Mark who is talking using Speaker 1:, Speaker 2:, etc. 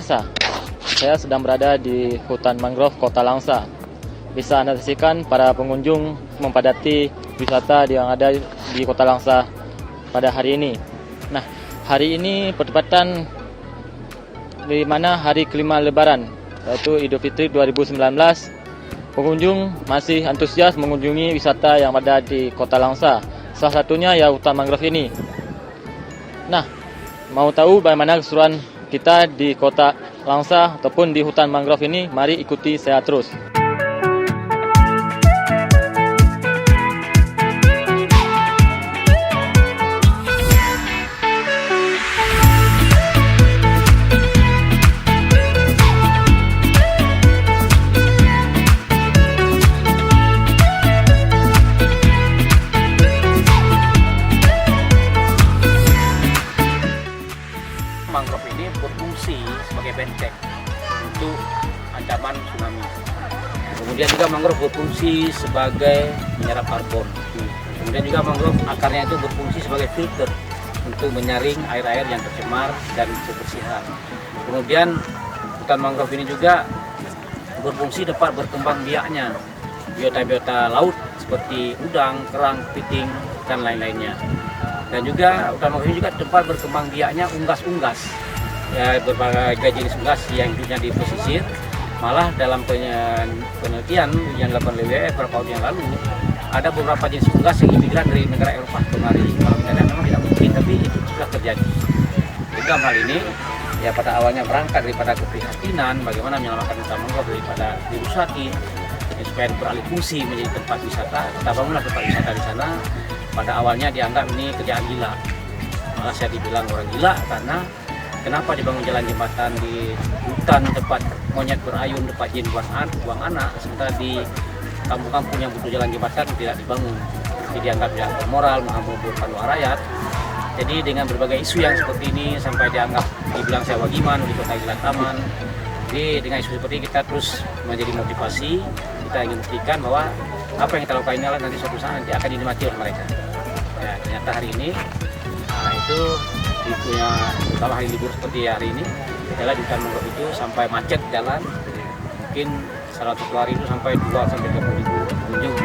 Speaker 1: Langsa. Saya sedang berada di hutan mangrove Kota Langsa. Bisa Anda saksikan para pengunjung mempadati wisata yang ada di Kota Langsa pada hari ini. Nah, hari ini bertepatan di mana hari kelima Lebaran, yaitu Idul Fitri 2019. Pengunjung masih antusias mengunjungi wisata yang ada di Kota Langsa. Salah satunya ya hutan mangrove ini. Nah, mau tahu bagaimana keseruan kita di Kota Langsa ataupun di hutan mangrove ini? Mari ikuti saya terus.
Speaker 2: Mangrove ini berfungsi sebagai benteng untuk ancaman tsunami. Kemudian juga mangrove berfungsi sebagai menyerap karbon. Kemudian juga mangrove akarnya itu berfungsi sebagai filter untuk menyaring air-air yang tercemar dan kebersihan. Kemudian hutan mangrove ini juga berfungsi tempat berkembang biaknya, biota-biota laut seperti udang, kerang, kepiting, dan lain-lainnya. Dan juga hutan mangrove ini juga tempat berkembang biaknya unggas-unggas, ya, berbagai jenis unggas yang hidupnya di pesisir. Malah dalam penelitian yang dilakukan oleh WWF beberapa tahun yang lalu, ada beberapa jenis unggas yang imigran dari negara Eropa kemari. Kalau kita lihat memang tidak mungkin, tapi itu sudah terjadi. Jadi dalam hal ini, ya pada awalnya berangkat daripada keprihatinan bagaimana menyelamatkan hutan mangrove daripada dirusakin, ya, supaya beralih fungsi menjadi tempat wisata. Kita bangunlah tempat wisata di sana. Pada awalnya dianggap ini kerjaan gila, malah saya dibilang orang gila karena kenapa dibangun jalan jembatan di hutan tempat monyet berayun, tempat jin buang anak, sementara di kampung-kampung yang butuh jalan jembatan tidak dibangun. Jadi dianggap yang moral, menghambur-hamburkan luar rakyat. Jadi dengan berbagai isu yang seperti ini sampai dibilang saya wagiman di kota Gila Taman. Jadi dengan isu seperti ini kita terus menjadi motivasi, kita ingin buktikan bahwa apa yang kita lakukan ini adalah nanti suatu saat nanti akan dinikmati oleh mereka. Ya, ternyata hari ini itu punya, terutama hari libur seperti hari ini adalah di hutan mangrove itu sampai macet jalan, mungkin 100 hari itu sampai 2 sampai 30 ribu pengunjung.